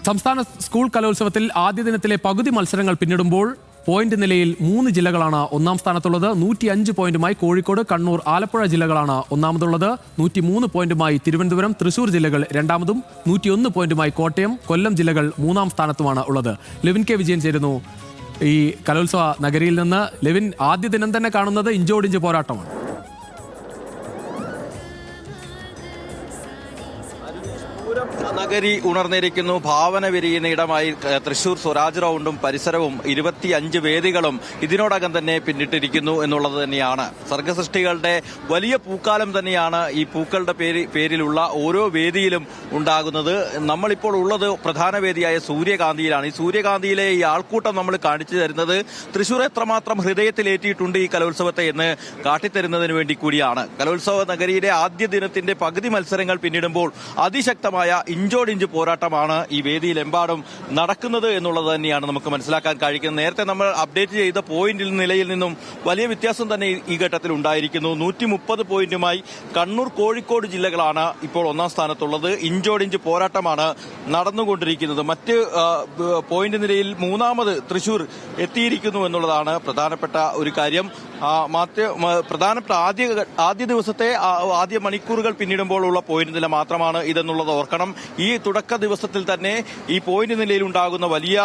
സംസ്ഥാന സ്കൂൾ കലോത്സവത്തിൽ ആദ്യ ദിനത്തിലെ പകുതി മത്സരങ്ങൾ പിന്നിടുമ്പോൾ പോയിന്റ് നിലയിൽ 3 ജില്ലകളാണ് ഒന്നാം സ്ഥാനത്തുള്ളത്. 105 പോയിന്റുമായി കോഴിക്കോട്, കണ്ണൂർ, ആലപ്പുഴ ജില്ലകളാണ് ഒന്നാമതുള്ളത്. 103 പോയിന്റുമായി തിരുവനന്തപുരം, തൃശൂർ ജില്ലകൾ രണ്ടാമതും 101 പോയിന്റുമായി കോട്ടയം, കൊല്ലം ജില്ലകൾ മൂന്നാം സ്ഥാനത്തുമാണ് ഉള്ളത്. ലെവിൻ കെ വിജയൻ ചേരുന്നു ഈ കലോത്സവ നഗരിയിൽ നിന്ന്. ലെവിൻ, ആദ്യ ദിനം തന്നെ കാണുന്നത് ഇഞ്ചോടിഞ്ച് പോരാട്ടമാണ്. നഗരി ഉണർന്നിരിക്കുന്നു. ഭാവന വിരിയുന്ന ഇടമായി തൃശൂർ സ്വരാജ് റൗണ്ടും പരിസരവും 25 വേദികളും ഇതിനോടകം തന്നെ പിന്നിട്ടിരിക്കുന്നു എന്നുള്ളത് തന്നെയാണ്. സർഗസൃഷ്ടികളുടെ വലിയ പൂക്കാലം തന്നെയാണ് ഈ പൂക്കളുടെ പേരിലുള്ള ഓരോ വേദിയിലും ഉണ്ടാകുന്നത്. നമ്മളിപ്പോൾ ഉള്ളത് പ്രധാന വേദിയായ സൂര്യകാന്തിയിലാണ്. ഈ സൂര്യകാന്തിയിലെ ഈ ആൾക്കൂട്ടം നമ്മൾ കാണിച്ചു തരുന്നത് തൃശൂർ എത്രമാത്രം ഹൃദയത്തിലേറ്റിയിട്ടുണ്ട് ഈ കലോത്സവത്തെ എന്ന് കാട്ടിത്തരുന്നതിന് വേണ്ടി കൂടിയാണ്. കലോത്സവ നഗരിയിലെ ആദ്യ ദിനത്തിന്റെ പകുതി മത്സരങ്ങൾ പിന്നിടുമ്പോൾ അതിശക്തമായ ഇഞ്ചോടിഞ്ച് പോരാട്ടമാണ് ഈ വേദിയിലെമ്പാടും നടക്കുന്നത് എന്നുള്ളത് തന്നെയാണ് നമുക്ക് മനസ്സിലാക്കാൻ കഴിയുന്നത്. നേരത്തെ നമ്മൾ അപ്ഡേറ്റ് ചെയ്ത പോയിന്റിൽ നിലയിൽ നിന്നും വലിയ വ്യത്യാസം തന്നെ ഈ ഘട്ടത്തിൽ ഉണ്ടായിരിക്കുന്നു. 130 പോയിന്റുമായി കണ്ണൂർ, കോഴിക്കോട് ജില്ലകളാണ് ഇപ്പോൾ ഒന്നാം സ്ഥാനത്തുള്ളത്. ഇഞ്ചോടിഞ്ച് പോരാട്ടമാണ് നടന്നുകൊണ്ടിരിക്കുന്നത്. മറ്റ് പോയിന്റ് നിലയിൽ മൂന്നാമത് തൃശൂർ എത്തിയിരിക്കുന്നു എന്നുള്ളതാണ് പ്രധാനപ്പെട്ട ഒരു കാര്യം. പ്രധാനപ്പെട്ട ആദ്യ ദിവസത്തെ ആദ്യ മണിക്കൂറുകൾ പിന്നിടുമ്പോഴുള്ള പോയിന്റ് നില മാത്രമാണ് ഇതെന്നുള്ളത് ഓർക്കണം. ഈ തുടക്ക ദിവസത്തിൽ തന്നെ ഈ പോയിന്റ് നിലയിൽ ഉണ്ടാകുന്ന വലിയ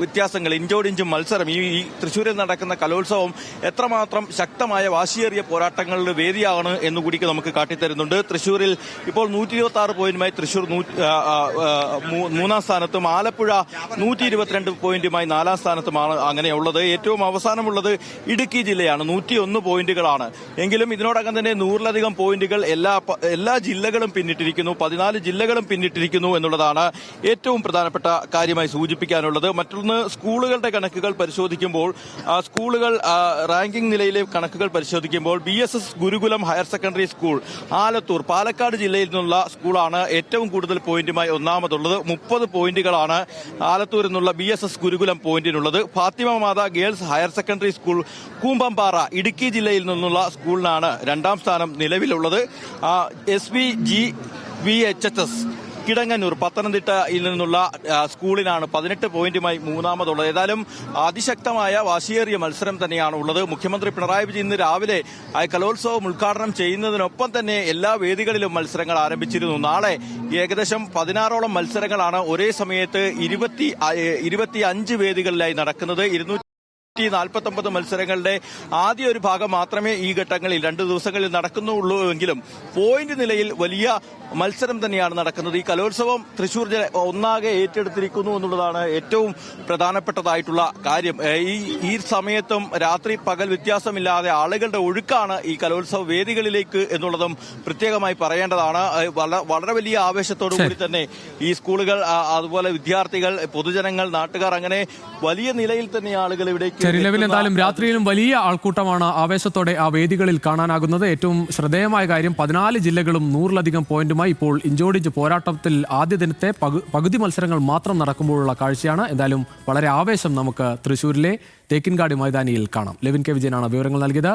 വ്യത്യാസങ്ങൾ, ഇഞ്ചോടിഞ്ച് മത്സരം, ഈ തൃശ്ശൂരിൽ നടക്കുന്ന കലോത്സവം എത്രമാത്രം ശക്തമായ വാശിയേറിയ പോരാട്ടങ്ങളുടെ വേദിയാണ് എന്നുകൂടി നമുക്ക് കാട്ടിത്തരുന്നുണ്ട്. തൃശ്ശൂരിൽ ഇപ്പോൾ 126 പോയിന്റുമായി തൃശ്ശൂർ മൂന്നാം സ്ഥാനത്തും ആലപ്പുഴ 122 പോയിന്റുമായി നാലാം സ്ഥാനത്തുമാണ് അങ്ങനെയുള്ളത്. ഏറ്റവും അവസാനമുള്ളത് ഇടുക്കി ജില്ലയാണ്. 101 പോയിന്റുകളാണ്. എങ്കിലും ഇതിനോടകം തന്നെ 100-ലധികം പോയിന്റുകൾ എല്ലാ ജില്ലകളും പിന്നിട്ടിരിക്കുന്നു. 14 ജില്ലകളും പിന്നിട്ടിരിക്കുന്നു എന്നുള്ളതാണ് ഏറ്റവും പ്രധാനപ്പെട്ട കാര്യമായി സൂചിപ്പിക്കാനുള്ളത്. മറ്റൊന്ന്, സ്കൂളുകളുടെ കണക്കുകൾ പരിശോധിക്കുമ്പോൾ സ്കൂളുകൾ റാങ്കിംഗ് നിലയിലെ കണക്കുകൾ പരിശോധിക്കുമ്പോൾ BSS Gurukulam higher secondary school Alathur, Palakkad ജില്ലയിൽ നിന്നുള്ള സ്കൂളാണ് ഏറ്റവും കൂടുതൽ പോയിന്റുമായി ഒന്നാമതുള്ളത്. 30 പോയിന്റുകളാണ് ആലത്തൂരിൽ നിന്നുള്ള BSS ഗുരുകുലം പോയിന്റിനുള്ളത്. Fathima Matha girls higher secondary school Koombanpara Idukki ജില്ലയിൽ നിന്നുള്ള സ്കൂളിനാണ് രണ്ടാം സ്ഥാനം നിലവിലുള്ളത്. SVGVHS കിടങ്ങന്നൂർ പത്തനംതിട്ടയിൽ നിന്നുള്ള സ്കൂളിനാണ് 18 പോയിന്റുമായി മൂന്നാമതുള്ളത്. ഏതായാലും അതിശക്തമായ വാശിയേറിയ മത്സരം തന്നെയാണ് ഉള്ളത്. മുഖ്യമന്ത്രി പിണറായി വിജയൻ ഇന്ന് രാവിലെ കലോത്സവം ഉദ്ഘാടനം ചെയ്യുന്നതിനൊപ്പം തന്നെ എല്ലാ വേദികളിലും മത്സരങ്ങൾ ആരംഭിച്ചിരുന്നു. നാളെ ഏകദേശം 16ഓളം മത്സരങ്ങളാണ് ഒരേ സമയത്ത് 25 വേദികളിലായി നടക്കുന്നത്. 249 മത്സരങ്ങളുടെ ആദ്യ ഒരു ഭാഗം മാത്രമേ ഈ ഘട്ടങ്ങളിൽ 2 ദിവസങ്ങളിൽ നടക്കുന്നുള്ളൂ എങ്കിലും പോയിന്റ് നിലയിൽ വലിയ മത്സരം തന്നെയാണ് നടക്കുന്നത്. ഈ കലോത്സവം തൃശൂർ ഒന്നാകെ ഏറ്റെടുത്തിരിക്കുന്നു എന്നുള്ളതാണ് ഏറ്റവും പ്രധാനപ്പെട്ടതായിട്ടുള്ള കാര്യം. ഈ സമയത്തും രാത്രി പകൽ വ്യത്യാസമില്ലാതെ ആളുകളുടെ ഒഴുക്കാണ് ഈ കലോത്സവ വേദികളിലേക്ക് എന്നുള്ളതും പ്രത്യേകമായി പറയേണ്ടതാണ്. വളരെ വലിയ ആവേശത്തോടു കൂടി തന്നെ ഈ സ്കൂളുകൾ, അതുപോലെ വിദ്യാർത്ഥികൾ, പൊതുജനങ്ങൾ, നാട്ടുകാർ, അങ്ങനെ വലിയ നിലയിൽ തന്നെ ആളുകൾ ഇവിടേക്ക്. എന്തായാലും രാത്രിയിലും വലിയ ആൾക്കൂട്ടമാണ് ആവേശത്തോടെ ആ വേദികളിൽ കാണാനാകുന്നത്. ഏറ്റവും ശ്രദ്ധേയമായ കാര്യം, 14 ജില്ലകളും 100-ലധികം പോയിന്റുമായി ഇപ്പോൾ ഇഞ്ചോടിഞ്ച് പോരാട്ടത്തിൽ ആദ്യ ദിനത്തെ പകുതി മത്സരങ്ങൾ മാത്രം നടക്കുമ്പോഴുള്ള കാഴ്ചയാണ്. എന്തായാലും വളരെ ആവേശം നമുക്ക് തൃശ്ശൂരിലെ തേക്കിൻകാട് മൈതാനിയിൽ കാണാം. ലെവിൻ കെ വിജയനാണ് വിവരങ്ങൾ നൽകിയത്.